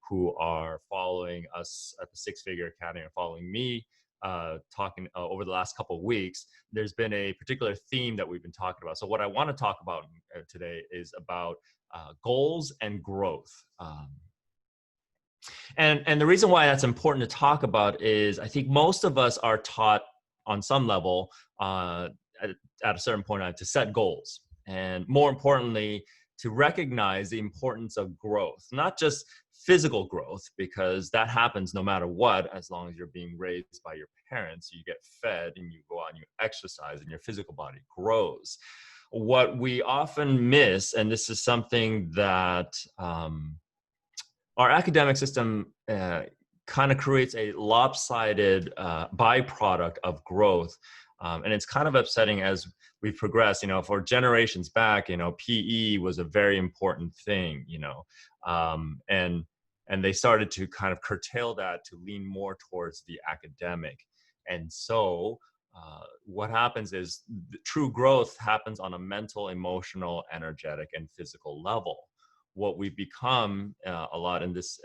who are following us at the Six Figure Academy or following me talking over the last couple of weeks, there's been a particular theme that we've been talking about. So what I want to talk about today is about goals and growth. And the reason why that's important to talk about is I think most of us are taught on some level at a certain point in time to set goals. And more importantly, to recognize the importance of growth, not just physical growth, because that happens no matter what, as long as you're being raised by your parents, you get fed and you go out and you exercise and your physical body grows. What we often miss, and this is something that our academic system kind of creates a lopsided byproduct of growth. And it's kind of upsetting as we progress, for generations back, PE was a very important thing, and they started to kind of curtail that to lean more towards the academic. And so what happens is true growth happens on a mental, emotional, energetic, and physical level. What we've become a lot in this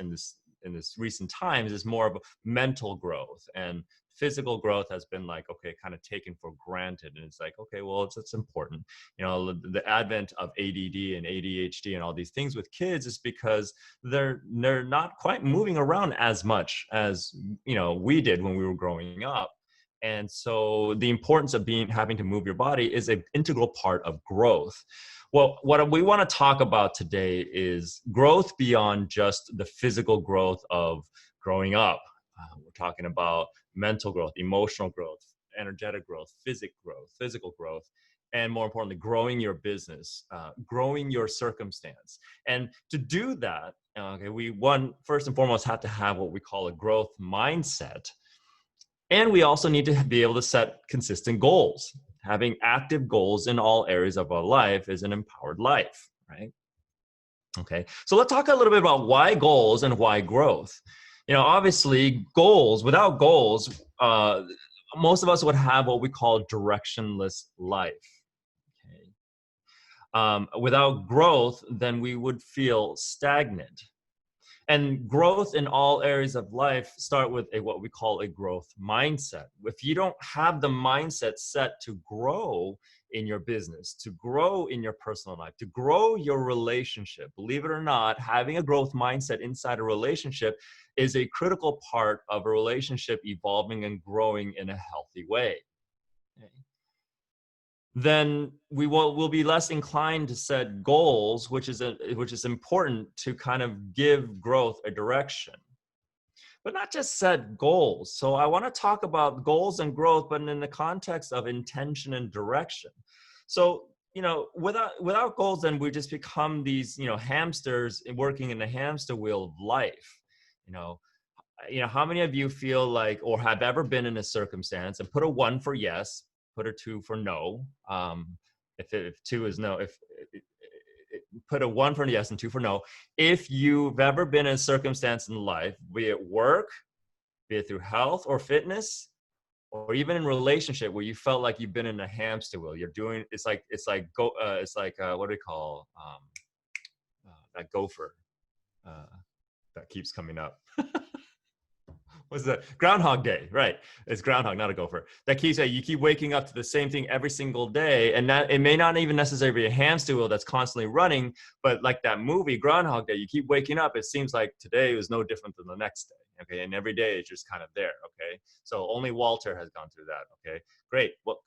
recent times is more of a mental growth, and physical growth has been like, okay, kind of taken for granted. And it's like, okay, well, it's important. The advent of ADD and ADHD and all these things with kids is because they're not quite moving around as much as, we did when we were growing up. And so the importance of having to move your body is an integral part of growth. Well, what we want to talk about today is growth beyond just the physical growth of growing up. We're talking about mental growth, emotional growth, energetic growth, physical growth, and more importantly, growing your business, growing your circumstance. And to do that, we first and foremost have to have what we call a growth mindset. And we also need to be able to set consistent goals. Having active goals in all areas of our life is an empowered life, right? Okay, so let's talk a little bit about why goals and why growth. Obviously, without goals, most of us would have what we call directionless life. Okay. Without growth, then we would feel stagnant. And growth in all areas of life start with what we call a growth mindset. If you don't have the mindset set to grow in your business, to grow in your personal life, to grow your relationship, believe it or not, having a growth mindset inside a relationship is a critical part of a relationship evolving and growing in a healthy way. Okay. Then we'll be less inclined to set goals, which is important to kind of give growth a direction, but not just set goals. So I want to talk about goals and growth, but in the context of intention and direction. So, without goals, then we just become these, hamsters working in the hamster wheel of life. How many of you feel like, or have ever been in a circumstance, and put a 1 for yes, put a 2 for no. If 2 is no, put a 1 for yes and 2 for no. If you've ever been in a circumstance in life, be it work, be it through health or fitness, or even in relationship where you felt like you've been in a hamster wheel, what do we call that gopher that keeps coming up? What's that? Groundhog Day, right? It's groundhog, not a gopher. You keep waking up to the same thing every single day, and that it may not even necessarily be a hamster wheel that's constantly running, but like that movie Groundhog Day, you keep waking up. It seems like today was no different than the next day. Okay, and every day is just kind of there. Okay, so only Walter has gone through that. Okay, great. Well,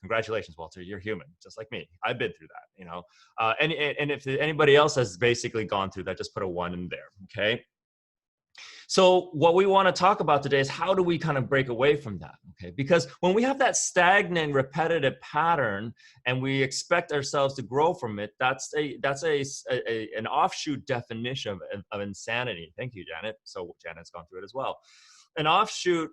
congratulations, Walter. You're human, just like me. I've been through that. And if anybody else has basically gone through that, just put a 1 in there. Okay. So what we want to talk about today is how do we kind of break away from that, okay? Because when we have that stagnant, repetitive pattern and we expect ourselves to grow from it, that's an offshoot definition of insanity. Thank you, Janet. So Janet's gone through it as well. An offshoot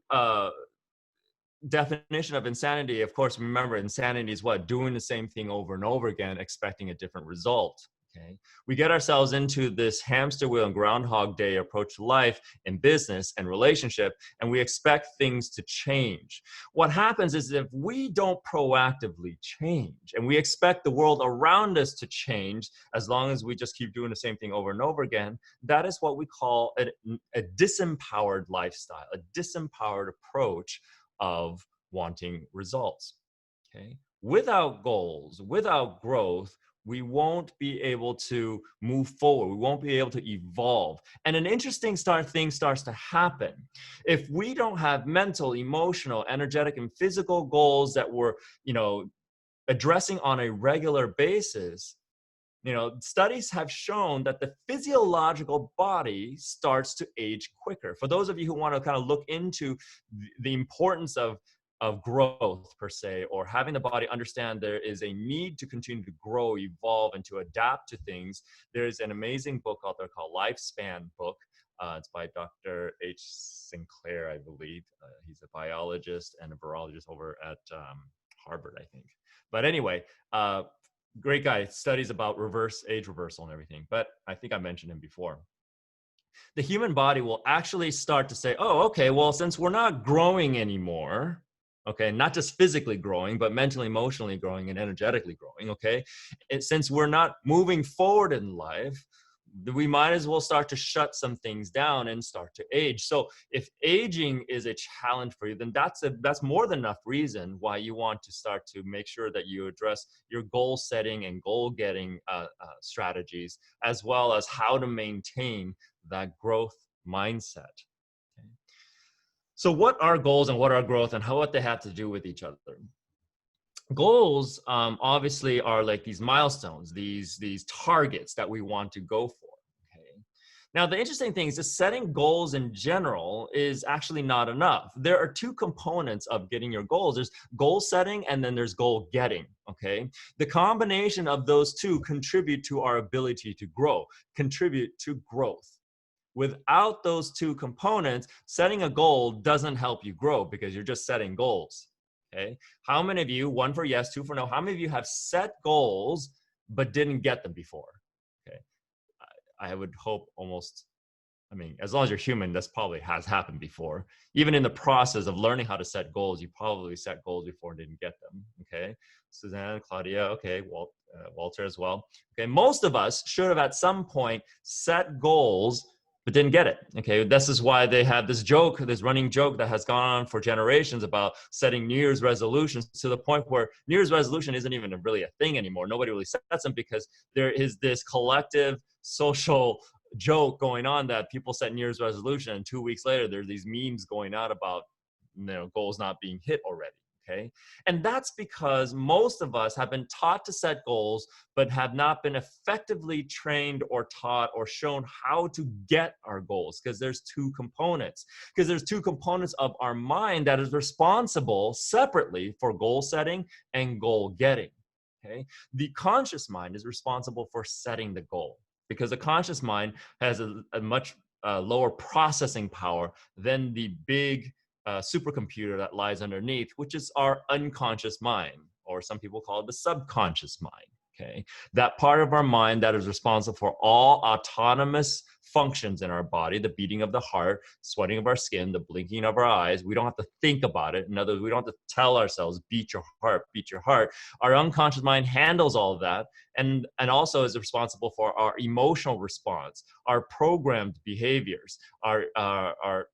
definition of insanity, of course, remember, insanity is what? Doing the same thing over and over again, expecting a different result. Okay. We get ourselves into this hamster wheel and Groundhog Day approach to life in business and relationship, and we expect things to change. What happens is if we don't proactively change and we expect the world around us to change as long as we just keep doing the same thing over and over again, that is what we call a disempowered lifestyle, a disempowered approach of wanting results. Okay. Without goals, without growth, we won't be able to move forward. We won't be able to evolve. And an interesting thing starts to happen. If we don't have mental, emotional, energetic, and physical goals that we're, addressing on a regular basis, studies have shown that the physiological body starts to age quicker. For those of you who want to kind of look into the importance of growth per se, or having the body understand there is a need to continue to grow, evolve, and to adapt to things, there's an amazing book out there called Lifespan book. It's by Dr. H. Sinclair, I believe. He's a biologist and a virologist over at Harvard, I think. But anyway, great guy, studies about age reversal and everything. But I think I mentioned him before. The human body will actually start to say, oh, okay, well, since we're not growing anymore, okay, not just physically growing, but mentally, emotionally growing, and energetically growing, okay, since we're not moving forward in life, we might as well start to shut some things down and start to age. So if aging is a challenge for you, then that's more than enough reason why you want to start to make sure that you address your goal setting and goal getting strategies, as well as how to maintain that growth mindset. Okay. So what are goals and what are growth and what they have to do with each other? Goals obviously are like these milestones, these targets that we want to go for. Okay. Now, the interesting thing is that setting goals in general is actually not enough. There are two components of getting your goals. There's goal setting and then there's goal getting. Okay. The combination of those two contribute to our ability to grow, contribute to growth. Without those two components, setting a goal doesn't help you grow because you're just setting goals. Okay. How many of you, one for yes, two for no, how many of you have set goals but didn't get them before? Okay. I would hope as long as you're human, this probably has happened before. Even in the process of learning how to set goals, you probably set goals before and didn't get them. Okay. Suzanne, Claudia, okay, Walter as well. Okay. Most of us should have at some point set goals but didn't get it. Okay, this is why they have this running joke that has gone on for generations about setting New Year's resolutions, to the point where New Year's resolution isn't even really a thing anymore. Nobody really sets them because there is this collective social joke going on that people set New Year's resolution and 2 weeks later there's these memes going out about goals not being hit already. Okay. And that's because most of us have been taught to set goals, but have not been effectively trained or taught or shown how to get our goals, because there's two components. Because there's two components of our mind that is responsible separately for goal setting and goal getting. Okay. The conscious mind is responsible for setting the goal, because the conscious mind has a much lower processing power than the big supercomputer that lies underneath, which is our unconscious mind, or some people call it the subconscious mind. Okay, that part of our mind that is responsible for all autonomous functions in our body, the beating of the heart, sweating of our skin, the blinking of our eyes. We don't have to think about it. In other words, we don't have to tell ourselves, beat your heart, beat your heart. Our unconscious mind handles all of that, and also is responsible for our emotional response, our programmed behaviors, our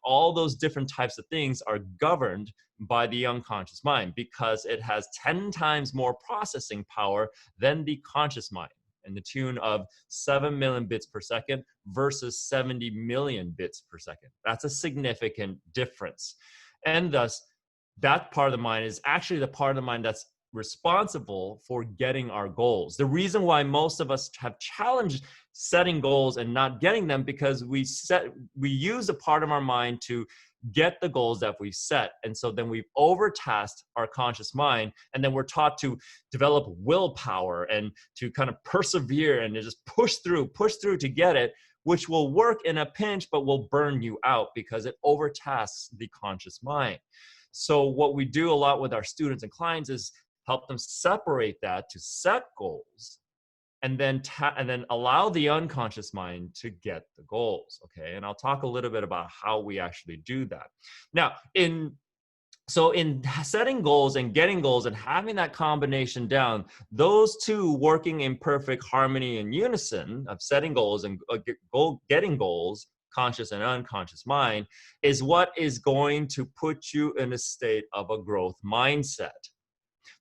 all those different types of things are governed by the unconscious mind, because it has 10 times more processing power than the conscious mind, in the tune of 7 million bits per second versus 70 million bits per second. That's a significant difference. And thus, that part of the mind is actually the part of the mind that's responsible for getting our goals. The reason why most of us have challenged setting goals and not getting them, because we use a part of our mind to get the goals that we set. And so then we've overtasked our conscious mind, and then we're taught to develop willpower and to kind of persevere and to just push through to get it, which will work in a pinch, but will burn you out because it overtasks the conscious mind. So what we do a lot with our students and clients is help them separate that to set goals and then allow the unconscious mind to get the goals. Okay, and I'll talk a little bit about how we actually do that. Now, in setting goals and getting goals and having that combination down, those two working in perfect harmony and unison of setting goals and getting goals, conscious and unconscious mind, is what is going to put you in a state of a growth mindset.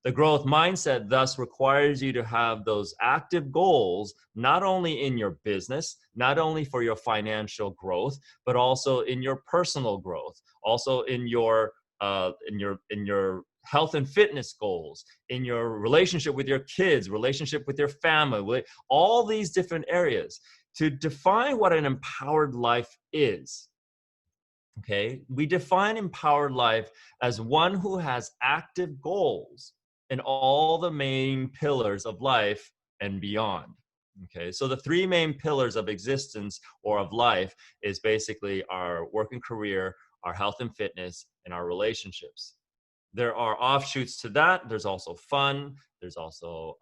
The growth mindset thus requires you to have those active goals, not only in your business, not only for your financial growth, but also in your personal growth, also in your health and fitness goals, in your relationship with your kids, relationship with your family, all these different areas. To define what an empowered life is, okay, we define empowered life as one who has active goals in all the main pillars of life and beyond. Okay, so the three main pillars of existence or of life is basically our work and career, our health and fitness, and our relationships. There are offshoots to that. There's also fun. There's also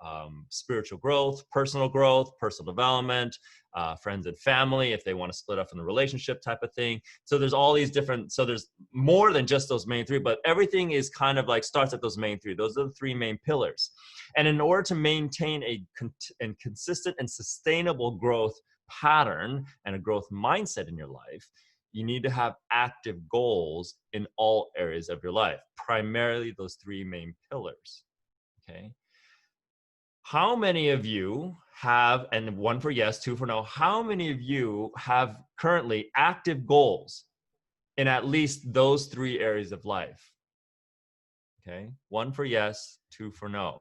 spiritual growth, personal development, friends and family, if they want to split up from the relationship type of thing. So there's all these different, so there's more than just those main three, but everything is kind of like starts at those main three. Those are the three main pillars. And in order to maintain a consistent and sustainable growth pattern and a growth mindset in your life, you need to have active goals in all areas of your life, primarily those three main pillars. Okay. How many of you have, and one for yes, two for no, how many of you have currently active goals in at least those three areas of life? Okay. One for yes, two for no.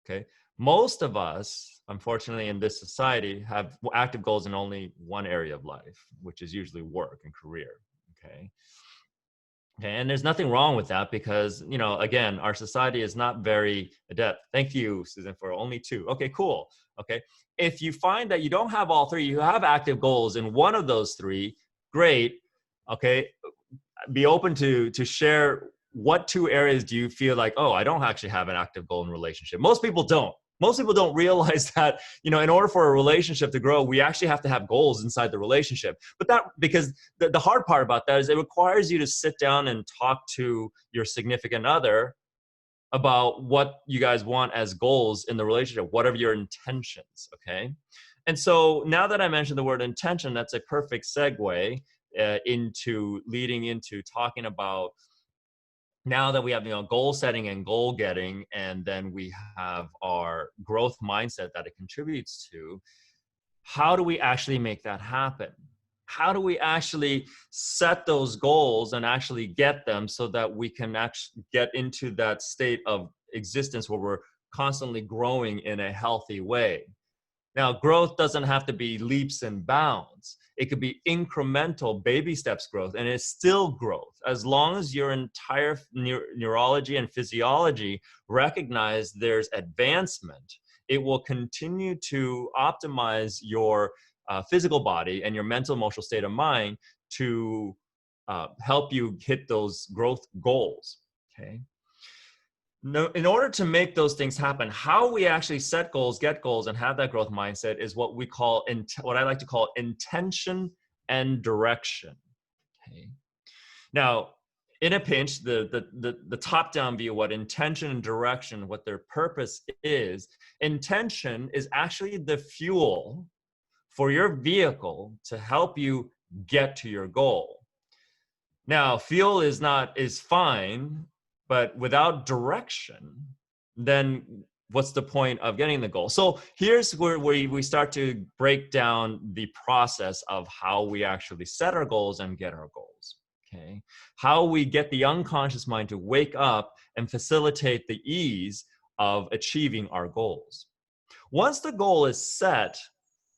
Okay. Most of us, unfortunately, in this society have active goals in only one area of life, which is usually work and career. Okay. Okay. And there's nothing wrong with that because, you know, again, our society is not very adept. Thank you, Susan, for only two. Okay, cool. Okay. If you find that you don't have all three, you have active goals in one of those three, great. Okay. Be open to share what two areas do you feel like, oh, I don't actually have an active goal in relationship. Most people don't. Most people don't realize that, you know, in order for a relationship to grow, we actually have to have goals inside the relationship. But that, because the hard part about that is it requires you to sit down and talk to your significant other about what you guys want as goals in the relationship. What are your intentions? Okay. And so now that I mentioned the word intention, that's a perfect segue into leading into talking about, now that we have, you know, goal setting and goal getting, and then we have our growth mindset that it contributes to, how do we actually make that happen? How do we actually set those goals and actually get them so that we can actually get into that state of existence where we're constantly growing in a healthy way? Now, growth doesn't have to be leaps and bounds. It could be incremental baby steps growth, and it's still growth. As long as your entire neurology and physiology recognize there's advancement, it will continue to optimize your physical body and your mental emotional state of mind to help you hit those growth goals. Okay. No, in order to make those things happen, how we actually set goals, get goals, and have that growth mindset is what we call, what I like to call intention and direction. Okay. Now, in a pinch, the top-down view, what intention and direction, what their purpose is, intention is actually the fuel for your vehicle to help you get to your goal. Now, fuel is fine, but without direction, then what's the point of getting the goal? So here's where we start to break down the process of how we actually set our goals and get our goals. Okay, how we get the unconscious mind to wake up and facilitate the ease of achieving our goals. Once the goal is set,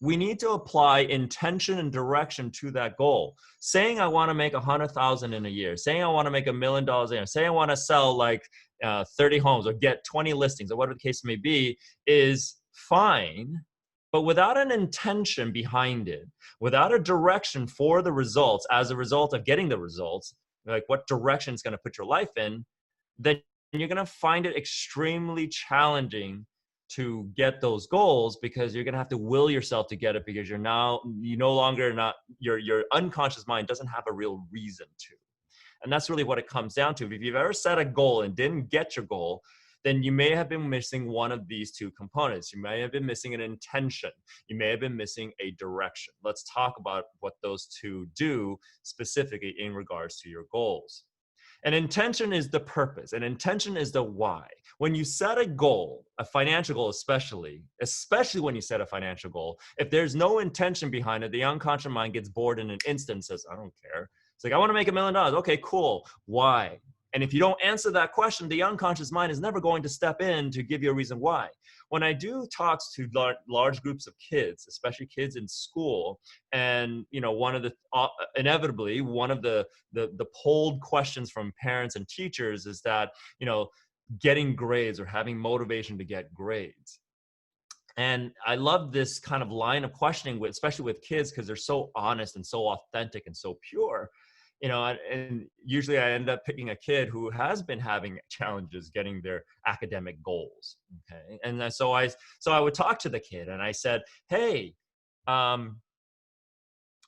we need to apply intention and direction to that goal. Saying I want to make 100,000 in a year, saying I want to make $1 million a year, saying I want to sell like 30 homes or get 20 listings or whatever the case may be is fine. But without an intention behind it, without a direction for the results as a result of getting the results, like what direction is going to put your life in, then you're going to find it extremely challenging to get those goals, because you're going to have to will yourself to get it, because you no longer not your unconscious mind doesn't have a real reason to. And that's really what it comes down to. If you've ever set a goal and didn't get your goal, then you may have been missing one of these two components. You may have been missing an intention. You may have been missing a direction. Let's talk about what those two do specifically in regards to your goals. An intention is the purpose. An intention is the why. When you set a goal, a financial goal especially when you set a financial goal, if there's no intention behind it, the unconscious mind gets bored in an instant and says, I don't care. It's like, I want to make $1 million. Okay, cool. Why? And if you don't answer that question, the unconscious mind is never going to step in to give you a reason why. When I do talks to large groups of kids, especially kids in school, and one of the inevitably one of the polled questions from parents and teachers is that getting grades or having motivation to get grades. And I love this kind of line of questioning, especially with kids, because they're so honest and so authentic and so pure. And usually I end up picking a kid who has been having challenges getting their academic goals. Okay. And so I would talk to the kid and I said, hey, so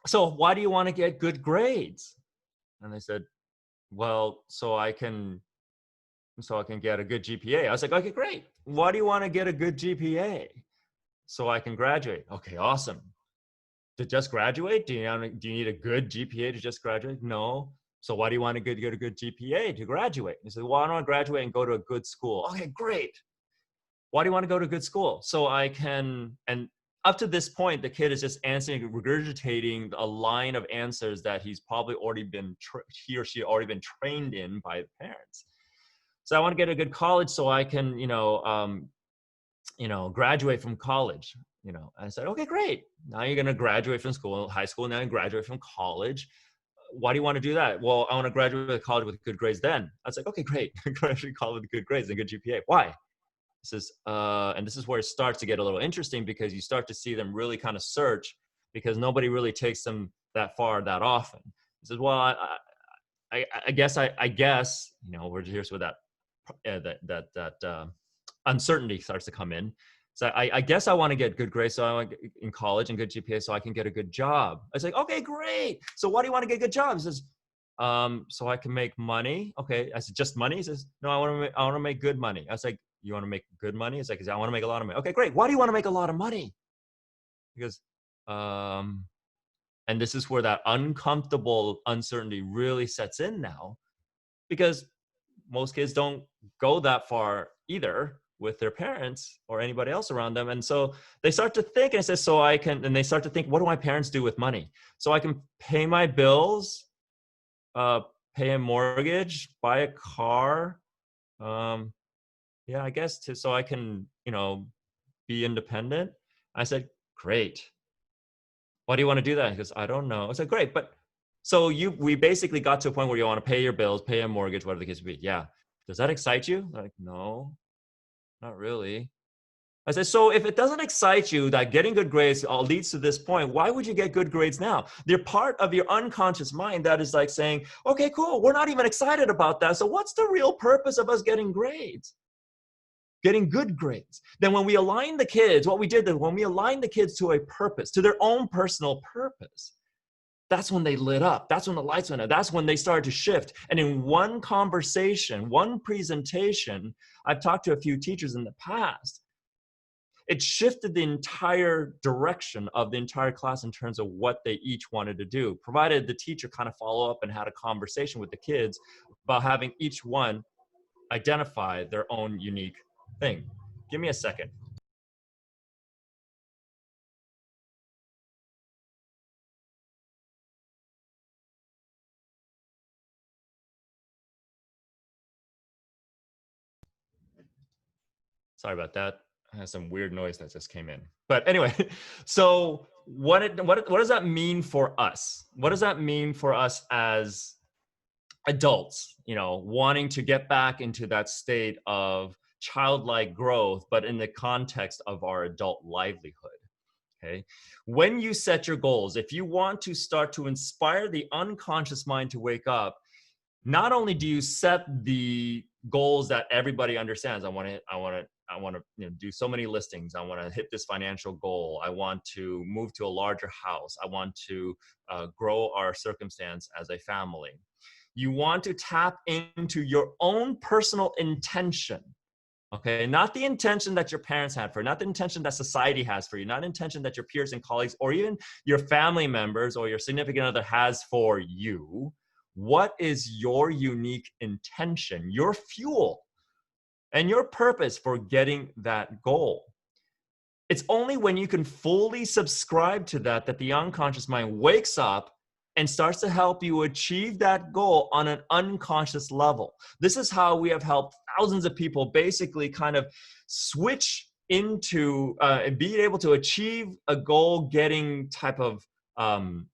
why do you want to get good grades? And they said, well, so I can get a good GPA. I was like, okay, great. Why do you want to get a good GPA? So I can graduate. Okay, awesome. To just graduate? Do you need a good GPA to just graduate? No. So why do you want to get a good GPA to graduate? He said, well, I want to graduate and go to a good school. Okay, great. Why do you want to go to a good school? So I can, and up to this point, the kid is just answering, regurgitating a line of answers that he's probably already been, he or she already been trained in by the parents. So I want to get a good college so I can, graduate from college. I said, okay, great. Now you're going to graduate from school, high school, now you graduate from college. Why do you want to do that? Well, I want to graduate with college with good grades then. I was like, okay, great. Graduate college with good grades and good GPA. Why? And this is where it starts to get a little interesting, because you start to see them really kind of search, because nobody really takes them that far that often. He says, well, I guess, we're here's where that uncertainty starts to come in. So I guess I want to get good grades so I want to get in college and good GPA so I can get a good job. I was like, okay, great. So why do you want to get a good job? He says, so I can make money. Okay. I said, just money? He says, no, I want to make good money. I was like, you want to make good money? It's like, I want to make a lot of money. Okay, great. Why do you want to make a lot of money? He goes, and this is where that uncomfortable uncertainty really sets in now, because most kids don't go that far either with their parents or anybody else around them. And so they start to think, and it says, and they start to think, what do my parents do with money? So I can pay my bills, pay a mortgage, buy a car. I guess so I can, be independent. I said, great. Why do you want to do that? He goes, I don't know. I said, great. But so we basically got to a point where you want to pay your bills, pay a mortgage, whatever the case may be. Yeah. Does that excite you? Like, no, not really. I said, so if it doesn't excite you that getting good grades all leads to this point, why would you get good grades now? They're part of your unconscious mind that is like saying, okay, cool. We're not even excited about that. So what's the real purpose of us getting grades? Getting good grades. Then when we align the kids, when we aligned the kids to a purpose, to their own personal purpose, that's when they lit up. That's when the lights went up. That's when they started to shift. And in one conversation, one presentation, I've talked to a few teachers in the past, it shifted the entire direction of the entire class in terms of what they each wanted to do, provided the teacher kind of follow up and had a conversation with the kids about having each one identify their own unique thing. Give me a second. Sorry about that. I had some weird noise that just came in. But anyway, so what does that mean for us? What does that mean for us as adults, wanting to get back into that state of childlike growth, but in the context of our adult livelihood? Okay. When you set your goals, if you want to start to inspire the unconscious mind to wake up, not only do you set the goals that everybody understands. I want to, do so many listings. I want to hit this financial goal. I want to move to a larger house. I want to grow our circumstance as a family. You want to tap into your own personal intention. Okay, not the intention that your parents had for you, not the intention that society has for you, not the intention that your peers and colleagues or even your family members or your significant other has for you. What is your unique intention, your fuel, and your purpose for getting that goal? It's only when you can fully subscribe to that that the unconscious mind wakes up and starts to help you achieve that goal on an unconscious level. This is how we have helped thousands of people basically kind of switch into being able to achieve a goal getting type of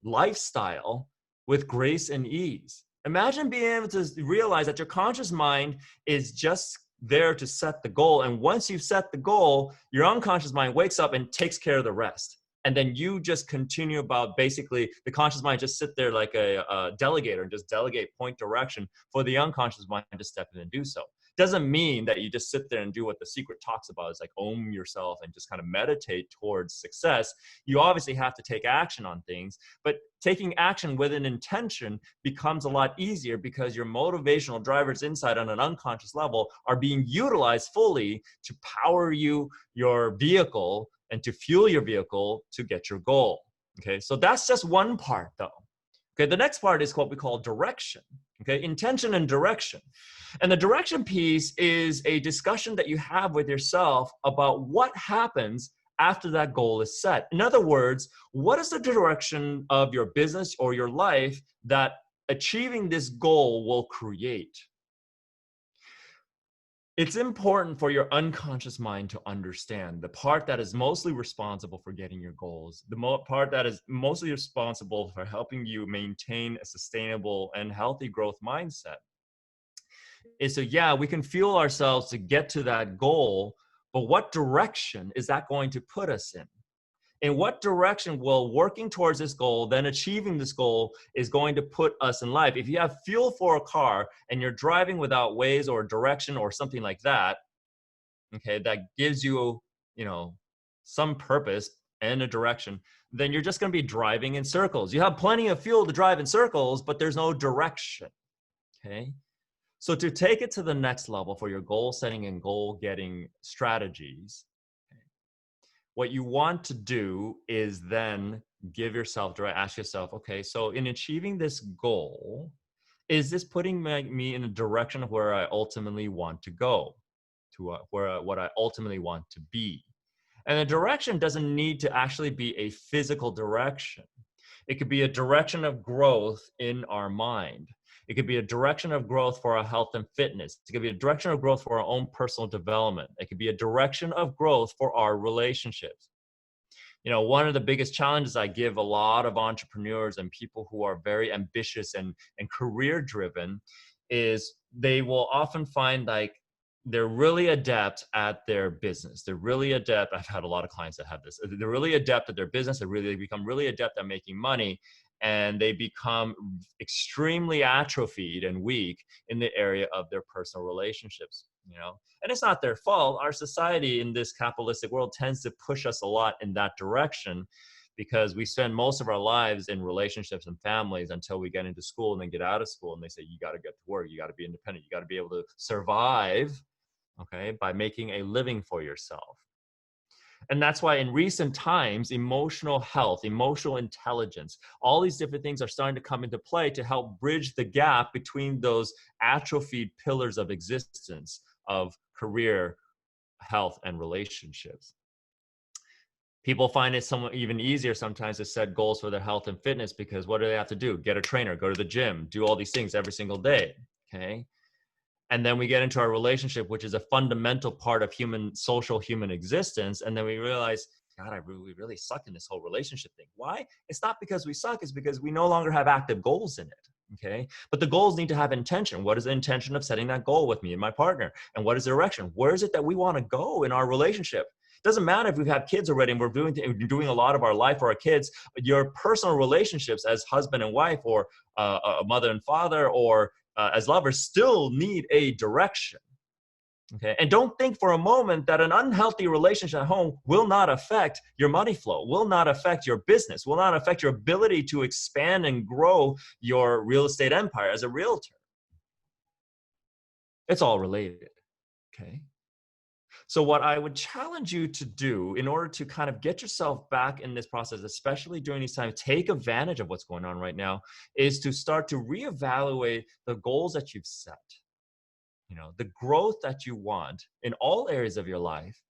lifestyle with grace and ease. Imagine being able to realize that your conscious mind is just there to set the goal. And once you've set the goal, your unconscious mind wakes up and takes care of the rest. And then you just continue about basically the conscious mind just sit there like a delegator and just delegate point direction for the unconscious mind to step in and do so. Doesn't mean that you just sit there and do what The Secret talks about. It's like own yourself and just kind of meditate towards success. You obviously have to take action on things, but taking action with an intention becomes a lot easier because your motivational drivers inside on an unconscious level are being utilized fully to power your vehicle and to fuel your vehicle to get your goal. Okay, so that's just one part though. Okay, the next part is what we call direction. Okay, intention and direction. And the direction piece is a discussion that you have with yourself about what happens after that goal is set. In other words, what is the direction of your business or your life that achieving this goal will create? It's important for your unconscious mind to understand the part that is mostly responsible for getting your goals, the part that is mostly responsible for helping you maintain a sustainable and healthy growth mindset. Is so, yeah, we can fuel ourselves to get to that goal, but what direction is that going to put us in? In what direction will working towards this goal, then achieving this goal, is going to put us in life? If you have fuel for a car and you're driving without Waze or direction or something like that, okay, that gives you, some purpose and a direction, then you're just going to be driving in circles. You have plenty of fuel to drive in circles, but there's no direction, okay? So to take it to the next level for your goal setting and goal getting strategies, what you want to do is then ask yourself, okay, so in achieving this goal, is this putting me in a direction of where I ultimately want to go, to what I ultimately want to be? And the direction doesn't need to actually be a physical direction. It could be a direction of growth in our mind. It could be a direction of growth for our health and fitness. It could be a direction of growth for our own personal development. It could be a direction of growth for our relationships. One of the biggest challenges I give a lot of entrepreneurs and people who are very ambitious and career driven is they will often find like they're really adept at their business. They're really adept. I've had a lot of clients that have this. They're really adept at their business. They become really adept at making money. And they become extremely atrophied and weak in the area of their personal relationships, And it's not their fault. Our society in this capitalistic world tends to push us a lot in that direction because we spend most of our lives in relationships and families until we get into school and then get out of school. And they say, you got to get to work. You got to be independent. You got to be able to survive, okay, by making a living for yourself. And that's why in recent times, emotional health, emotional intelligence, all these different things are starting to come into play to help bridge the gap between those atrophied pillars of existence of career, health, and relationships. People find it somewhat even easier sometimes to set goals for their health and fitness because what do they have to do? Get a trainer, go to the gym, do all these things every single day, okay? And then we get into our relationship, which is a fundamental part of social human existence. And then we realize, God, we really suck in this whole relationship thing. Why? It's not because we suck. It's because we no longer have active goals in it. Okay. But the goals need to have intention. What is the intention of setting that goal with me and my partner? And what is the direction? Where is it that we want to go in our relationship? It doesn't matter if we've had kids already and we're doing a lot of our life for our kids. Your personal relationships as husband and wife or a mother and father or as lovers still need a direction. Okay. And don't think for a moment that an unhealthy relationship at home will not affect your money flow, will not affect your business, will not affect your ability to expand and grow your real estate empire as a realtor. It's all related. Okay. So what I would challenge you to do in order to kind of get yourself back in this process, especially during these times, take advantage of what's going on right now, is to start to reevaluate the goals that you've set. The growth that you want in all areas of your life.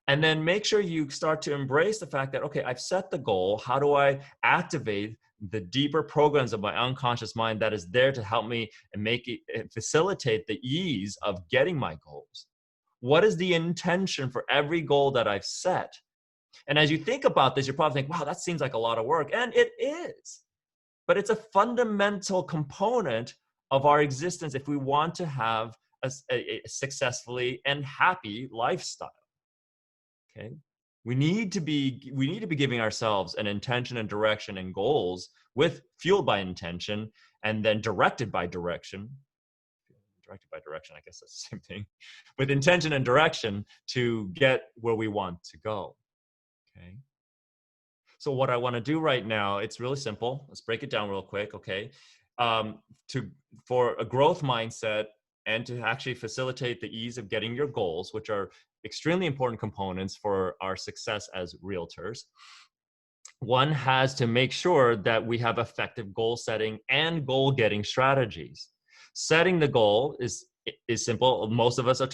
And then make sure you start to embrace the fact that, okay, I've set the goal. How do I activate the deeper programs of my unconscious mind that is there to help me and make it facilitate the ease of getting my goals? What is the intention for every goal that I've set? And as you think about this, you're probably thinking, wow, that seems like a lot of work. And it is. But it's a fundamental component of our existence if we want to have a successfully and happy lifestyle. Okay, we need to be giving ourselves an intention and direction and goals with fueled by intention and then directed by direction. Directed by direction, I guess that's the same thing. With intention and direction to get where we want to go. Okay. So what I want to do right now, it's really simple. Let's break it down real quick. Okay. For a growth mindset and to actually facilitate the ease of getting your goals, which are extremely important components for our success as realtors, one has to make sure that we have effective goal setting and goal getting strategies. Setting the goal is simple. Most of us are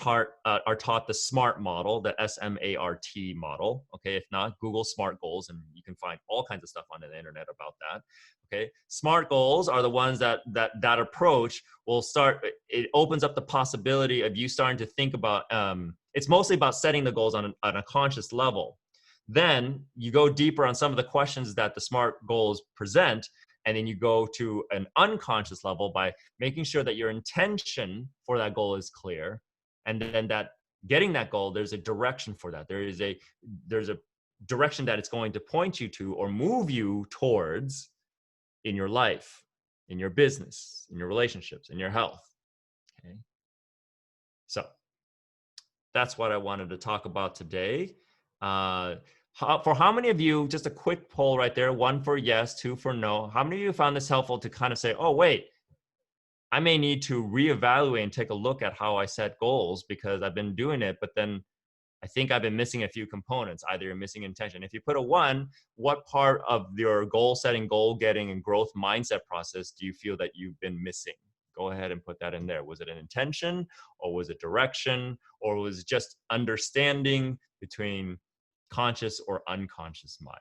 taught the SMART model, the SMART model. Okay, if not, Google SMART goals, and you can find all kinds of stuff on the internet about that. Okay, SMART goals are the ones that approach will start. It opens up the possibility of you starting to think about. It's mostly about setting the goals on a conscious level. Then you go deeper on some of the questions that the SMART goals present. And then you go to an unconscious level by making sure that your intention for that goal is clear. And then that getting that goal, there's a direction for that. There's a direction that it's going to point you to or move you towards in your life, in your business, in your relationships, in your health. Okay. So that's what I wanted to talk about today. For how many of you, just a quick poll right there, 1 for yes, 2 for no. How many of you found this helpful to kind of say, oh, wait, I may need to reevaluate and take a look at how I set goals because I've been doing it, but then I think I've been missing a few components. Either you're missing intention. If you put a 1, what part of your goal setting, goal getting, and growth mindset process do you feel that you've been missing? Go ahead and put that in there. Was it an intention, or was it direction, or was it just understanding between conscious or unconscious mind?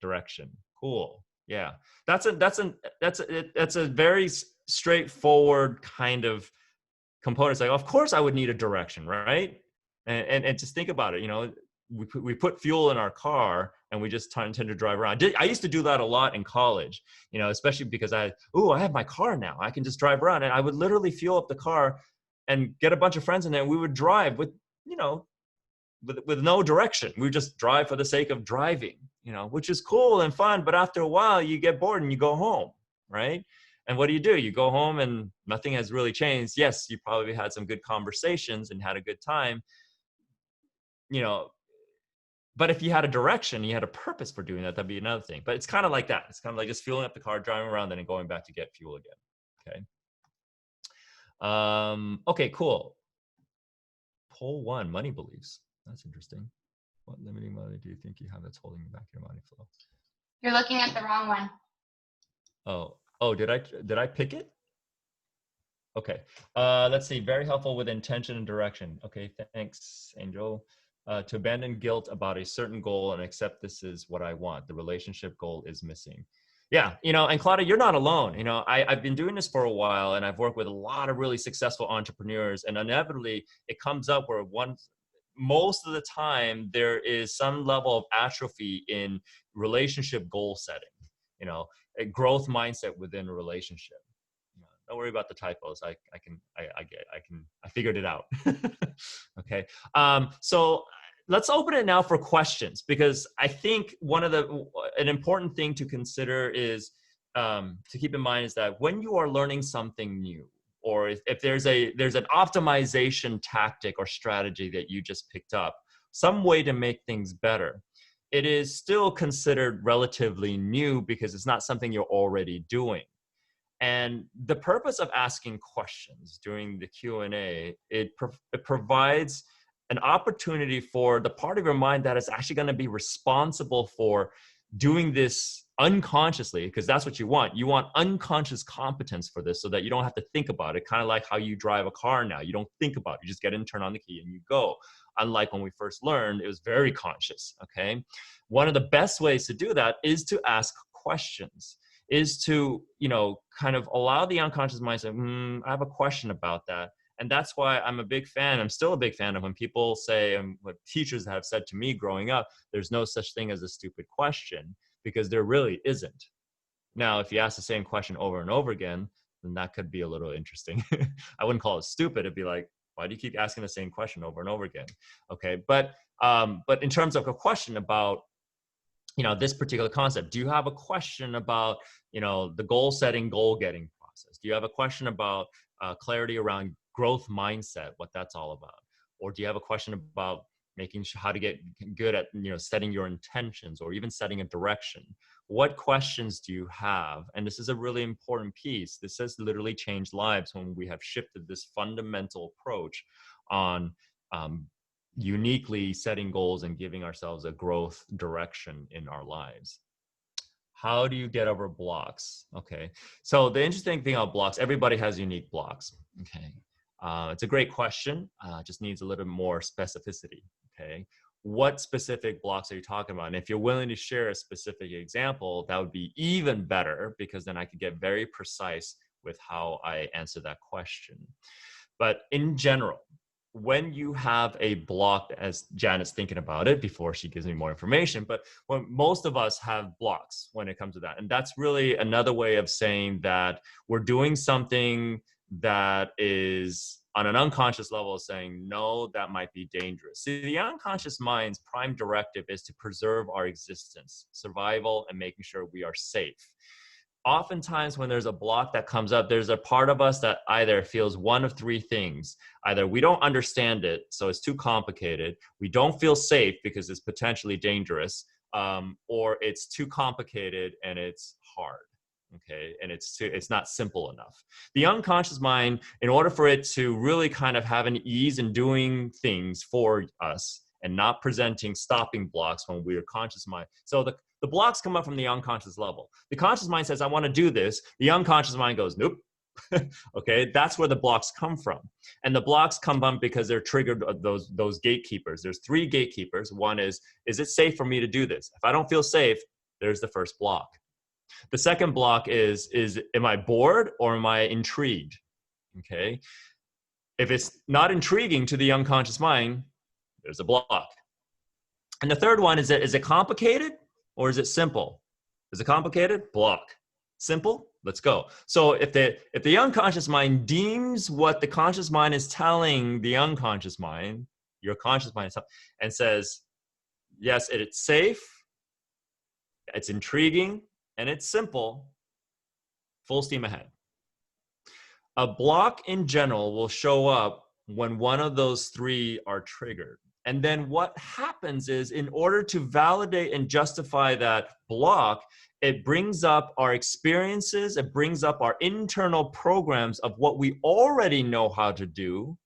Direction. Cool. Yeah. That's a very straightforward kind of component. It's like, of course I would need a direction, right? And just think about it, we put fuel in our car and we just tend to drive around. I used to do that a lot in college, especially because I have my car now. I can just drive around, and I would literally fuel up the car and get a bunch of friends in there. And we would drive with no direction. We would just drive for the sake of driving, which is cool and fun. But after a while, you get bored and you go home, right? And what do? You go home and nothing has really changed. Yes, you probably had some good conversations and had a good time, but if you had a direction, you had a purpose for doing that, that'd be another thing. But it's kind of like that. It's kind of like just fueling up the car, driving around, then going back to get fuel again. Okay. Okay, cool. Poll 1, money beliefs. That's interesting. What limiting money do you think you have that's holding you back your money flow? You're looking at the wrong one. Oh, did I pick it? Okay. Let's see. Very helpful with intention and direction. Okay, thanks, Angel. To abandon guilt about a certain goal and accept this is what I want. The relationship goal is missing. Yeah, and Claudia, you're not alone. I've been doing this for a while, and I've worked with a lot of really successful entrepreneurs, and inevitably it comes up where most of the time there is some level of atrophy in relationship goal setting, a growth mindset within a relationship. Don't worry about the typos. I figured it out. Okay. So let's open it now for questions, because I think an important thing to consider is to keep in mind is that when you are learning something new, or if there's an optimization tactic or strategy that you just picked up, some way to make things better, it is still considered relatively new because it's not something you're already doing. And the purpose of asking questions during the Q&A, it provides an opportunity for the part of your mind that is actually going to be responsible for doing this unconsciously, because that's what you want. You want unconscious competence for this so that you don't have to think about it. Kind of like how you drive a car now. You don't think about it. You just get in, turn on the key, and you go. Unlike when we first learned, it was very conscious, okay? One of the best ways to do that is to ask questions, is to, kind of allow the unconscious mind to say, I have a question about that. And that's why I'm still a big fan of when people say, and what teachers have said to me growing up, there's no such thing as a stupid question, because there really isn't. Now, if you ask the same question over and over again, then that could be a little interesting. I wouldn't call it stupid. It'd be like, why do you keep asking the same question over and over again? Okay, but in terms of a question about, this particular concept, do you have a question about, the goal setting, goal getting process? Do you have a question about clarity around growth mindset, what that's all about? Or do you have a question about making sure how to get good at, setting your intentions or even setting a direction? What questions do you have? And this is a really important piece. This has literally changed lives when we have shifted this fundamental approach on uniquely setting goals and giving ourselves a growth direction in our lives. How do you get over blocks? Okay, so the interesting thing about blocks, everybody has unique blocks. Okay, it's a great question. Just needs a little more specificity. Okay, what specific blocks are you talking about? And if you're willing to share a specific example, that would be even better, because then I could get very precise with how I answer that question. But in general, when you have a block, as Janet's thinking about it before she gives me more information, but when most of us have blocks when it comes to that. And that's really another way of saying that we're doing something that is on an unconscious level saying, no, that might be dangerous. See, the unconscious mind's prime directive is to preserve our existence, survival, and making sure we are safe. Oftentimes when there's a block that comes up, there's a part of us that either feels one of three things. Either we don't understand it, so it's too complicated. We don't feel safe because it's potentially dangerous, or it's too complicated and it's hard. Okay, and it's not simple enough. The unconscious mind, in order for it to really kind of have an ease in doing things for us and not presenting stopping blocks when we're conscious mind. So the blocks come up from the unconscious level. The conscious mind says, I want to do this. The unconscious mind goes, nope. Okay, that's where the blocks come from. And the blocks come up because they're triggered those gatekeepers. There's three gatekeepers. One is it safe for me to do this? If I don't feel safe, there's the first block. The second block is am I bored or am I intrigued? Okay. If it's not intriguing to the unconscious mind, there's a block. And the third one is it complicated or is it simple? Is it complicated? Block. Simple? Let's go. So if the unconscious mind deems what the conscious mind is telling the unconscious mind, your conscious mind, and says, yes, it's safe, it's intriguing, and it's simple, full steam ahead. A block in general will show up when one of those three are triggered. And then what happens is, in order to validate and justify that block, it brings up our experiences, it brings up our internal programs of what we already know how to do.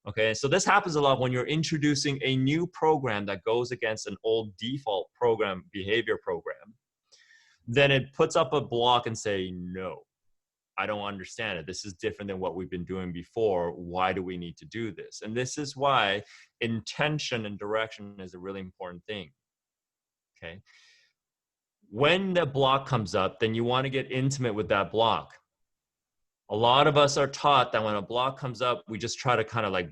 Okay, so this happens a lot when you're introducing a new program that goes against an old default program, behavior program. Then it puts up a block and say, no, I don't understand it. This is different than what we've been doing before. Why do we need to do this? And this is why intention and direction is a really important thing. Okay. When the block comes up, then you want to get intimate with that block. A lot of us are taught that when a block comes up, we just try to kind of like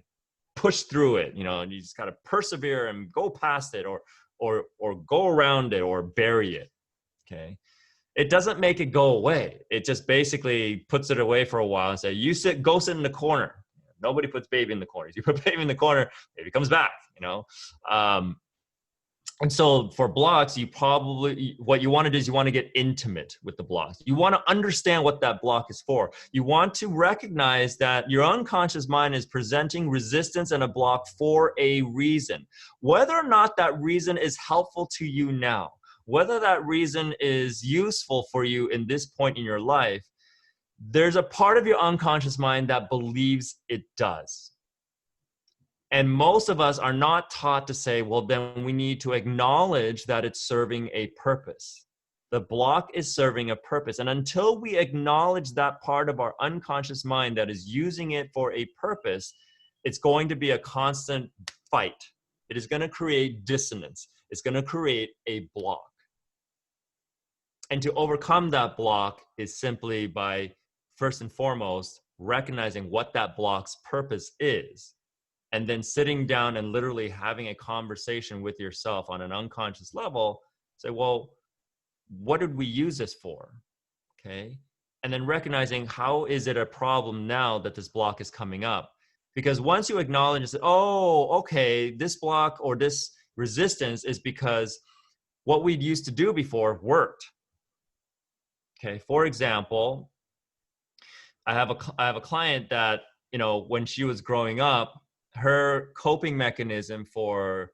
push through it, and you just got to persevere and go past it or go around it or bury it. Okay. It doesn't make it go away. It just basically puts it away for a while and say, go sit in the corner. Nobody puts baby in the corner. You put baby in the corner, baby comes back, And so for blocks, what you want to do is you want to get intimate with the blocks. You want to understand what that block is for. You want to recognize that your unconscious mind is presenting resistance and a block for a reason. Whether or not that reason is helpful to you now, whether that reason is useful for you in this point in your life, there's a part of your unconscious mind that believes it does. And most of us are not taught to say, well, then we need to acknowledge that it's serving a purpose. The block is serving a purpose. And until we acknowledge that part of our unconscious mind that is using it for a purpose, it's going to be a constant fight. It is going to create dissonance. It's going to create a block. And to overcome that block is simply by, first and foremost, recognizing what that block's purpose is, and then sitting down and literally having a conversation with yourself on an unconscious level. Say, well, what did we use this for? Okay. And then recognizing, how is it a problem now that this block is coming up? Because once you acknowledge and say, oh, okay, this block or this resistance is because what we'd used to do before worked. Okay. For example, I have a client that, when she was growing up, her coping mechanism for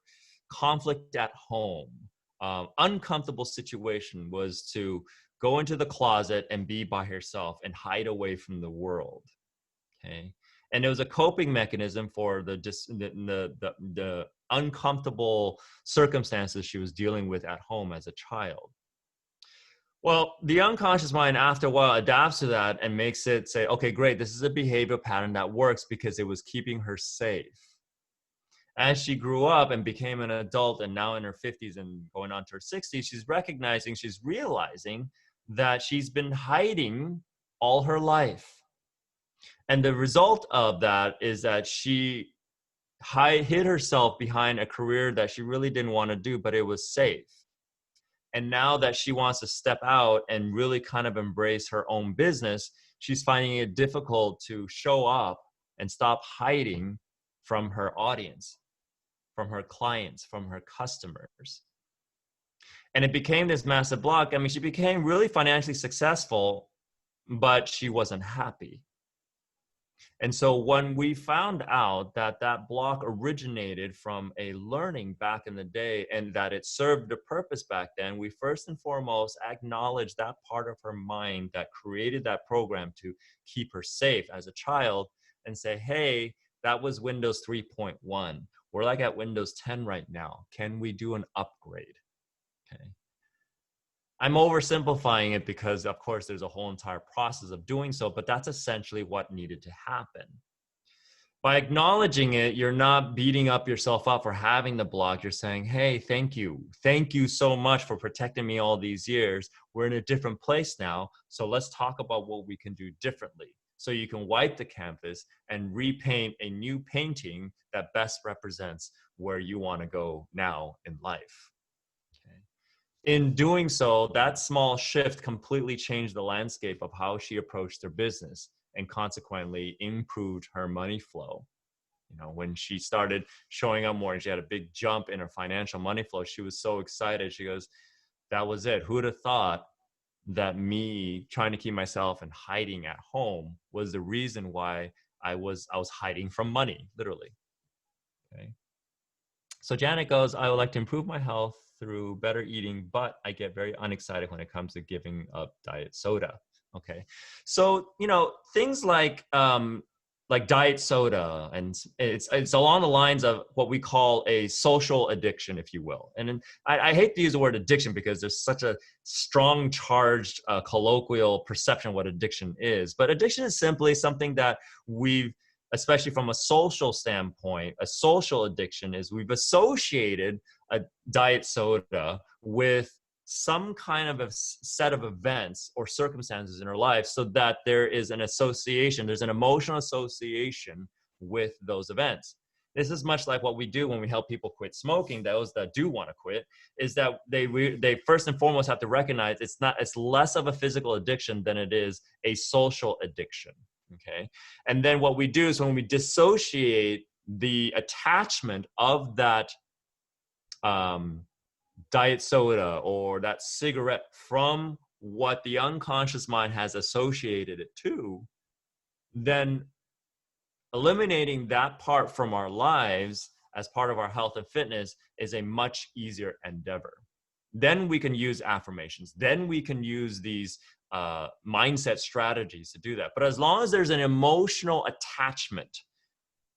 conflict at home, uncomfortable situation, was to go into the closet and be by herself and hide away from the world. Okay. And it was a coping mechanism for the uncomfortable circumstances she was dealing with at home as a child. Well, the unconscious mind, after a while, adapts to that and makes it say, okay, great, this is a behavioral pattern that works because it was keeping her safe. As she grew up and became an adult and now in her 50s and going on to her 60s, she's realizing that she's been hiding all her life. And the result of that is that she hid herself behind a career that she really didn't want to do, but it was safe. And now that she wants to step out and really kind of embrace her own business, she's finding it difficult to show up and stop hiding from her audience, from her clients, from her customers. And it became this massive block. I mean, she became really financially successful, but she wasn't happy. And so when we found out that that block originated from a learning back in the day and that it served a purpose back then, we first and foremost acknowledged that part of her mind that created that program to keep her safe as a child and say, hey, that was Windows 3.1. We're like at Windows 10 right now. Can we do an upgrade? Okay. I'm oversimplifying it because, of course, there's a whole entire process of doing so, but that's essentially what needed to happen. By acknowledging it, you're not beating up yourself up for having the block. You're saying, hey, thank you. Thank you so much for protecting me all these years. We're in a different place now, so let's talk about what we can do differently. So you can wipe the canvas and repaint a new painting that best represents where you want to go now in life. In doing so, that small shift completely changed the landscape of how she approached her business and consequently improved her money flow. When she started showing up more and she had a big jump in her financial money flow, she was so excited. She goes, that was it. Who would have thought that me trying to keep myself and hiding at home was the reason why I was hiding from money, literally. Okay. So Janet goes, I would like to improve my health through better eating, but I get very unexcited when it comes to giving up diet soda. Okay. So, things like diet soda, and it's along the lines of what we call a social addiction, if you will. And I hate to use the word addiction because there's such a strong charged colloquial perception of what addiction is. But addiction is simply something that especially from a social standpoint, a social addiction is we've associated a diet soda with some kind of a set of events or circumstances in our life so that there is an association, there's an emotional association with those events. This is much like what we do when we help people quit smoking. Those that do want to quit, is that they first and foremost have to recognize it's less of a physical addiction than it is a social addiction. Okay. And then what we do is when we dissociate the attachment of that diet soda or that cigarette from what the unconscious mind has associated it to, then eliminating that part from our lives as part of our health and fitness is a much easier endeavor. Then we can use affirmations. Then we can use these mindset strategies to do that. But as long as there's an emotional attachment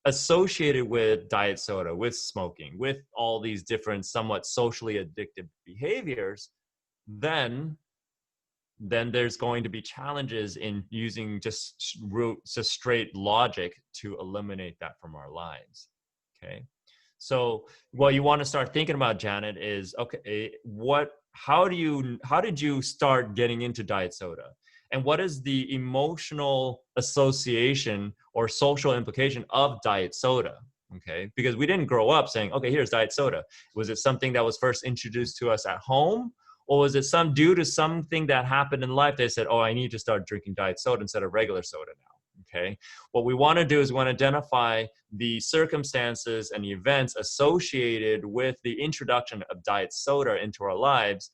associated with diet soda, with smoking, with all these different somewhat socially addictive behaviors, then there's going to be challenges in using just straight logic to eliminate that from our lives. Okay. So what you want to start thinking about, Janet, is, okay, how did you start getting into diet soda? And what is the emotional association or social implication of diet soda? Okay. Because we didn't grow up saying, okay, here's diet soda. Was it something that was first introduced to us at home? Or was it due to something that happened in life? They said, oh, I need to start drinking diet soda instead of regular soda now. Okay. What we want to do is we want to identify the circumstances and the events associated with the introduction of diet soda into our lives.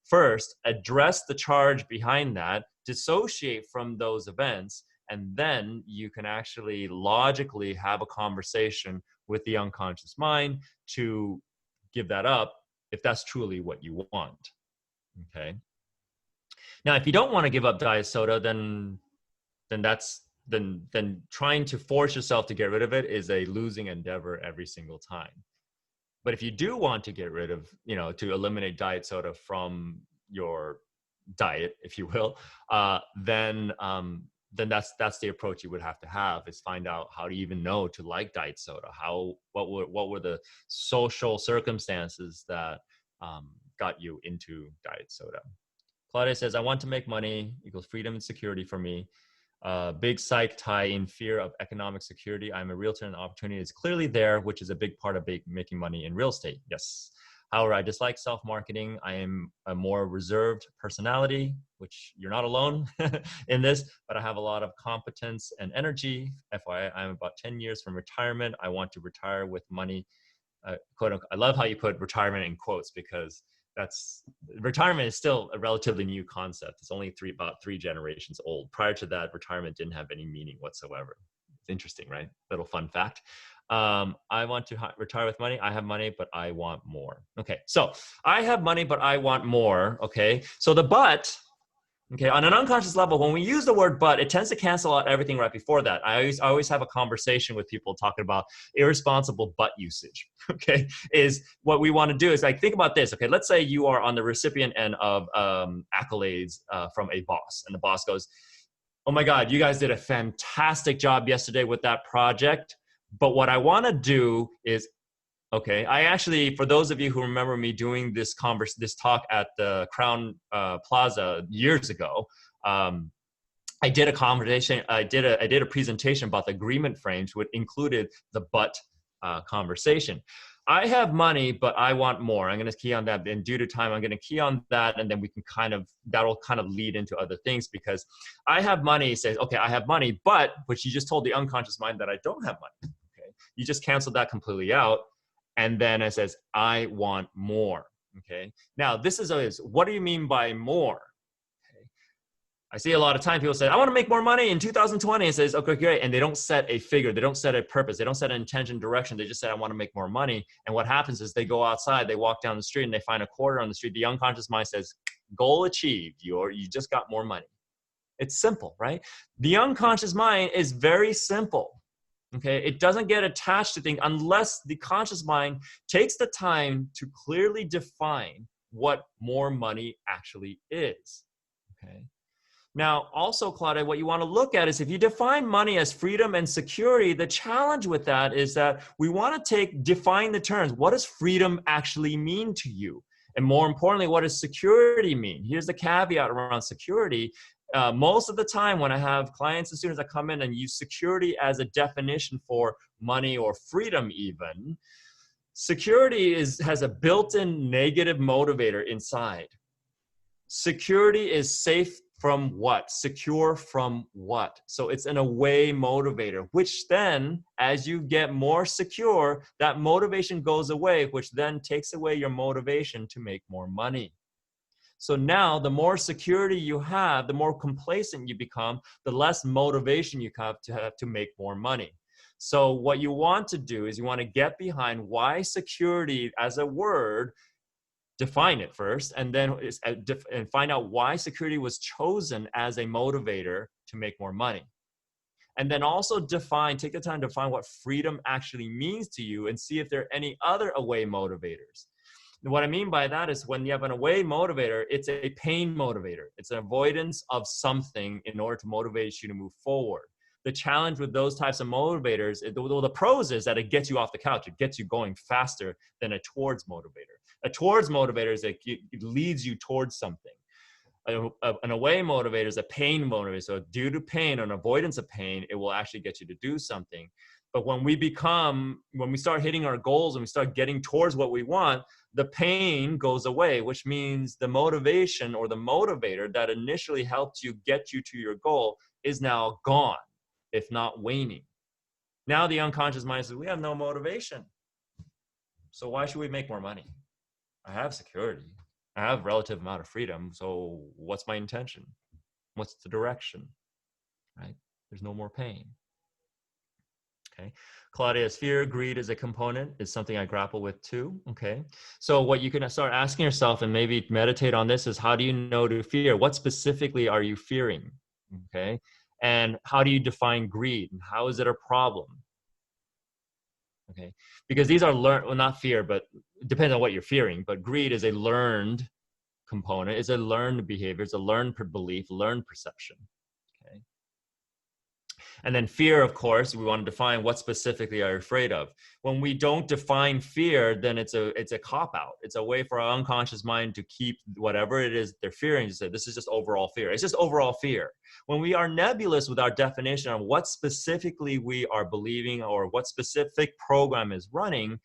First, address the charge behind that, dissociate from those events, and then you can actually logically have a conversation with the unconscious mind to give that up if that's truly what you want. Okay. Now, if you don't want to give up diet soda, then trying to force yourself to get rid of it is a losing endeavor every single time. But if you do want to get rid of, to eliminate diet soda from your diet, if you will, then that's the approach you would have to have, is find out how do you even know to like diet soda? What were the social circumstances that got you into diet soda? Claudia says, I want to make money equals freedom and security for me. Big psych tie in fear of economic security. I'm a realtor and the opportunity is clearly there, which is a big part of making money in real estate. Yes. However, I dislike self-marketing. I am a more reserved personality, which you're not alone in this, but I have a lot of competence and energy. FYI, I'm about 10 years from retirement. I want to retire with money. Quote unquote. I love how you put retirement in quotes, because retirement is still a relatively new concept. It's only about three generations old. Prior to that, retirement didn't have any meaning whatsoever. It's interesting, right? Little fun fact. I want to retire with money. I have money, but I want more. Okay, so I have money, but I want more. Okay, so the but, okay, on an unconscious level, when we use the word but, it tends to cancel out everything right before that. I always have a conversation with people talking about irresponsible but usage. Okay, is what we want to do is, like, think about this. Okay, let's say you are on the recipient end of accolades from a boss, and the boss goes, oh my God, you guys did a fantastic job yesterday with that project. But what I want to do is, okay, I actually, for those of you who remember me doing this talk at the Crown Plaza years ago, I did a conversation. I did a presentation about the agreement frames, which included the but conversation. I have money, but I want more. I'm going to key on that, and due to time, I'm going to key on that, and then we can that'll kind of lead into other things, because I have money says, okay, I have money, but you just told the unconscious mind that I don't have money. Okay, you just canceled that completely out, and then it says, I want more. Okay, now this is always, what do you mean by more? I see a lot of time people say, I want to make more money in 2020. It says, okay, great. And they don't set a figure. They don't set a purpose. They don't set an intention, direction. They just say, I want to make more money. And what happens is they go outside, they walk down the street, and they find a quarter on the street. The unconscious mind says, goal achieved. You just got more money. It's simple, right? The unconscious mind is very simple. Okay, it doesn't get attached to things unless the conscious mind takes the time to clearly define what more money actually is. Okay. Now, also, Claudia, what you want to look at is, if you define money as freedom and security, the challenge with that is that we want to define the terms. What does freedom actually mean to you? And more importantly, what does security mean? Here's the caveat around security. Most of the time when I have clients and students that come in and use security as a definition for money or freedom even, security has a built-in negative motivator inside. Security is safe From what? Secure from what? So it's an away motivator, which then, as you get more secure, that motivation goes away, which then takes away your motivation to make more money. So now the more security you have, the more complacent you become, the less motivation you have to make more money. So what you want to do is you want to get behind why security as a word, define it first, and then and find out why security was chosen as a motivator to make more money. And then also take the time to define what freedom actually means to you and see if there are any other away motivators. And what I mean by that is when you have an away motivator, it's a pain motivator. It's an avoidance of something in order to motivate you to move forward. The challenge with those types of motivators, the pros is that it gets you off the couch. It gets you going faster than a towards motivator. A towards motivator is it leads you towards something. An away motivator is a pain motivator. So due to pain or an avoidance of pain, it will actually get you to do something. But when we start hitting our goals and we start getting towards what we want, the pain goes away, which means the motivation or the motivator that initially helped you get you to your goal is now gone, if not waning. Now the unconscious mind says, we have no motivation. So why should we make more money? I have security. I have relative amount of freedom. So what's my intention? What's the direction? Right? There's no more pain. Okay. Claudia, fear, greed is a component. It's something I grapple with too. Okay. So what you can start asking yourself and maybe meditate on this is, how do you know to fear? What specifically are you fearing? Okay. And how do you define greed? And how is it a problem? Okay. Because these are learned, well, not fear, but it depends on what you're fearing. But greed is a learned component. It's a learned behavior. It's a learned belief, learned perception. Okay. And then fear, of course, we want to define what specifically are you afraid of. When we don't define fear, then it's a cop-out. It's a way for our unconscious mind to keep whatever it is they're fearing to say, this is just overall fear. It's just overall fear. When we are nebulous with our definition of what specifically we are believing or what specific program is running,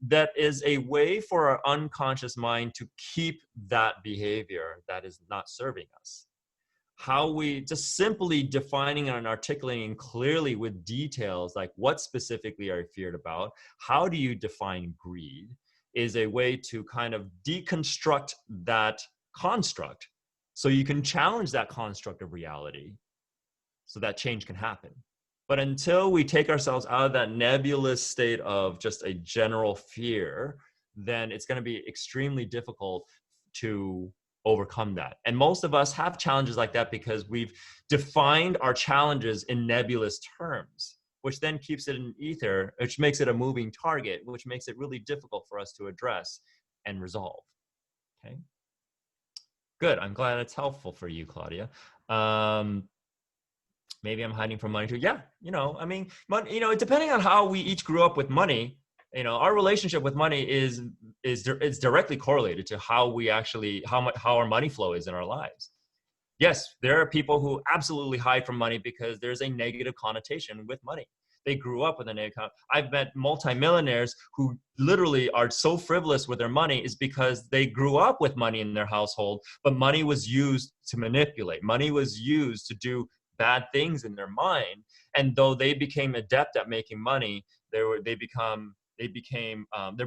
that is a way for our unconscious mind to keep that behavior that is not serving us. How we just simply defining and articulating clearly with details, like what specifically are you feared about, how do you define greed, is a way to kind of deconstruct that construct so you can challenge that construct of reality so that change can happen. But until we take ourselves out of that nebulous state of just a general fear, then it's going to be extremely difficult to overcome that. And most of us have challenges like that because we've defined our challenges in nebulous terms, which then keeps it in ether, which makes it a moving target, which makes it really difficult for us to address and resolve. Okay. Good. I'm glad it's helpful for you, Claudia. Maybe I'm hiding from money too. Yeah. I mean, money, depending on how we each grew up with money, our relationship with money is directly correlated to how our money flow is in our lives. Yes, there are people who absolutely hide from money because there's a negative connotation with money. They grew up with a negative. I've met multimillionaires who literally are so frivolous with their money is because they grew up with money in their household, but money was used to manipulate. Money was used to do bad things in their mind. And though they became adept at making money, their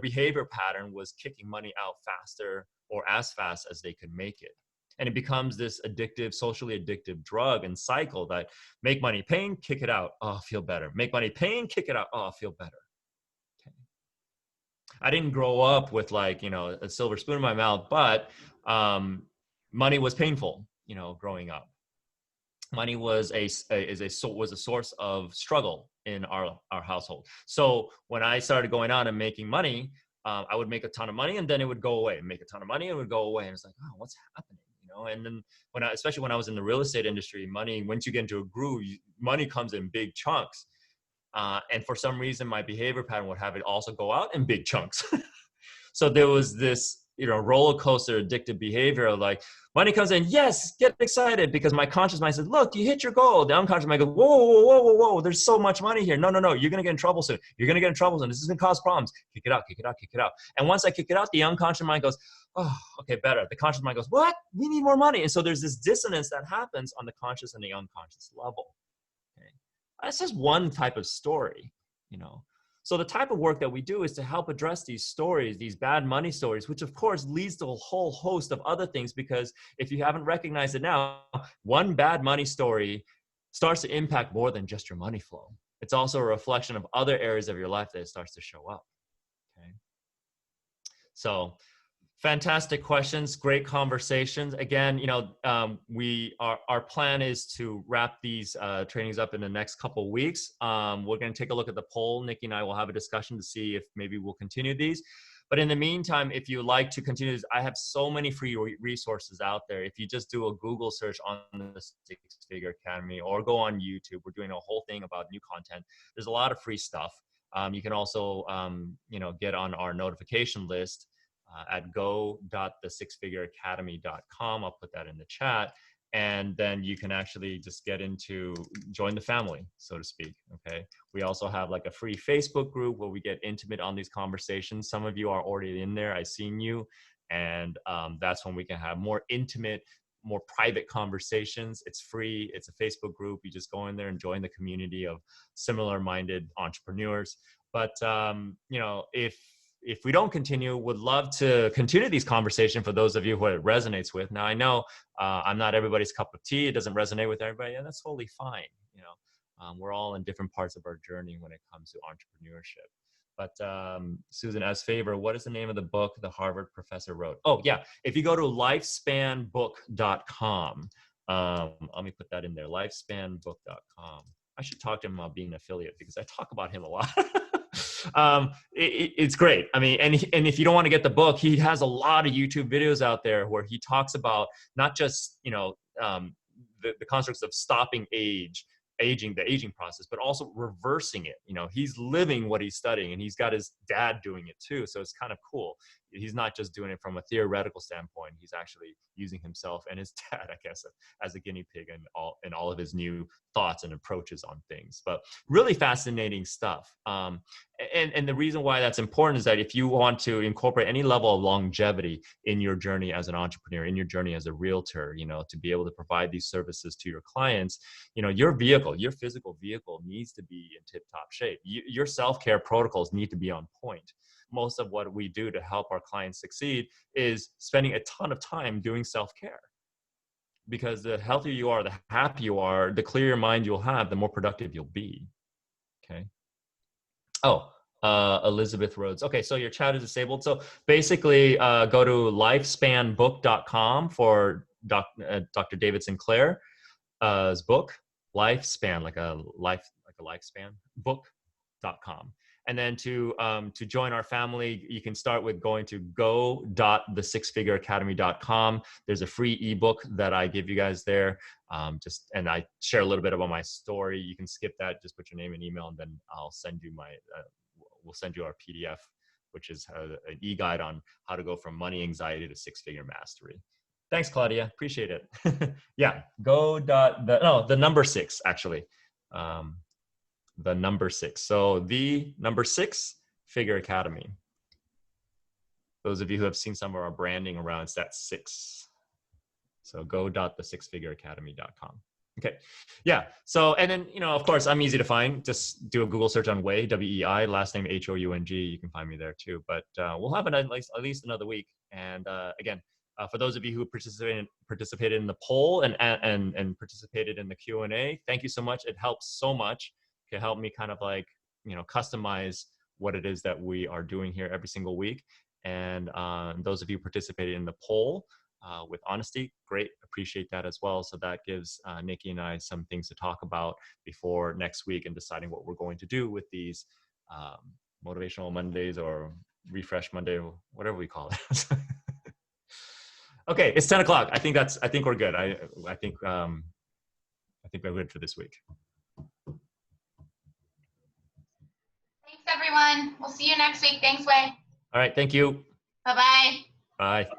behavior pattern was kicking money out faster or as fast as they could make it. And it becomes this addictive, socially addictive drug and cycle that make money, pain, kick it out. Oh, feel better. Make money, pain, kick it out. Oh, feel better. Okay. I didn't grow up with a silver spoon in my mouth, but money was painful, growing up. Money was a source of struggle in our household. So when I started going out and making money, I would make a ton of money and then it would go away. Make a ton of money and it would go away. And it's like, oh, what's happening? And then especially when I was in the real estate industry, money, once you get into a groove, money comes in big chunks. And for some reason, my behavior pattern would have it also go out in big chunks. So there was this roller coaster addictive behavior of like, money comes in, yes, get excited, because my conscious mind says, look, you hit your goal. The unconscious mind goes, whoa, whoa, whoa, whoa, whoa, there's so much money here. No, no, no, you're going to get in trouble soon. You're going to get in trouble soon. This is going to cause problems. Kick it out, kick it out, kick it out. And once I kick it out, the unconscious mind goes, oh, okay, better. The conscious mind goes, what? We need more money. And so there's this dissonance that happens on the conscious and the unconscious level. Okay? That's just one type of story, So the type of work that we do is to help address these stories, these bad money stories, which of course leads to a whole host of other things, because if you haven't recognized it now, one bad money story starts to impact more than just your money flow. It's also a reflection of other areas of your life that it starts to show up. Okay. So fantastic questions, great conversations. Again, our plan is to wrap these trainings up in the next couple of weeks. We're going to take a look at the poll. Nikki and I will have a discussion to see if maybe we'll continue these. But in the meantime, if you like to continue this, I have so many free resources out there. If you just do a Google search on the Six Figure Academy or go on YouTube, we're doing a whole thing about new content. There's a lot of free stuff. You can also, get on our notification list at go.thesixfigureacademy.com. I'll put that in the chat. And then you can actually just join the family, so to speak. Okay. We also have like a free Facebook group where we get intimate on these conversations. Some of you are already in there. I've seen you. And that's when we can have more intimate, more private conversations. It's free. It's a Facebook group. You just go in there and join the community of similar minded entrepreneurs. But, if we don't continue, would love to continue these conversations for those of you who it resonates with. Now, I know I'm not everybody's cup of tea. It doesn't resonate with everybody, and that's totally fine. We're all in different parts of our journey when it comes to entrepreneurship. But Susan, as favor, what is the name of the book the Harvard professor wrote? Oh, yeah. If you go to lifespanbook.com, let me put that in there, lifespanbook.com. I should talk to him about being an affiliate because I talk about him a lot. It's great. I mean, and if you don't want to get the book, he has a lot of YouTube videos out there where he talks about not just, the constructs of stopping the aging process, but also reversing it. He's living what he's studying, and he's got his dad doing it too. So it's kind of cool. He's not just doing it from a theoretical standpoint. He's actually using himself and his dad, I guess, as a guinea pig in all of his new thoughts and approaches on things. But really fascinating stuff. And the reason why that's important is that if you want to incorporate any level of longevity in your journey as an entrepreneur, in your journey as a realtor, to be able to provide these services to your clients, your physical vehicle needs to be in tip-top shape. Your self-care protocols need to be on point. Most of what we do to help our clients succeed is spending a ton of time doing self-care. Because the healthier you are, the happier you are, the clearer mind you'll have, the more productive you'll be. Okay. Oh, Elizabeth Rhodes. Okay, so your chat is disabled. So basically, go to lifespanbook.com for Dr. David Sinclair's book, Lifespan, like a lifespan, book.com. And then to join our family, you can start with going to go.thesixfigureacademy.com. There's a free ebook that I give you guys there. And I share a little bit about my story. You can skip that, just put your name and email, and then I'll send you we'll send you our PDF, which is an e-guide on how to go from money anxiety to six-figure mastery. Thanks, Claudia. Appreciate it. Yeah, the number 6, actually. The number 6. So the number 6 Figure Academy. Those of you who have seen some of our branding around, it's that 6. So go.thesixfigureacademy.com. Okay. Yeah. So, and then, of course, I'm easy to find. Just do a Google search on Wei, W-E-I, last name Houng. You can find me there too. But we'll have at least another week. And again, for those of you who participated in the poll and participated in the Q&A, thank you so much. It helps so much to help me kind of customize what it is that we are doing here every single week. And those of you who participated in the poll with honesty, great, appreciate that as well. So that gives Nikki and I some things to talk about before next week and deciding what we're going to do with these motivational Mondays or refresh Monday, or whatever we call it. Okay, it's 10 o'clock. I think we're good. I think we're good for this week. Thanks, everyone. We'll see you next week. Thanks, Wei. All right, thank you. Bye-bye. Bye.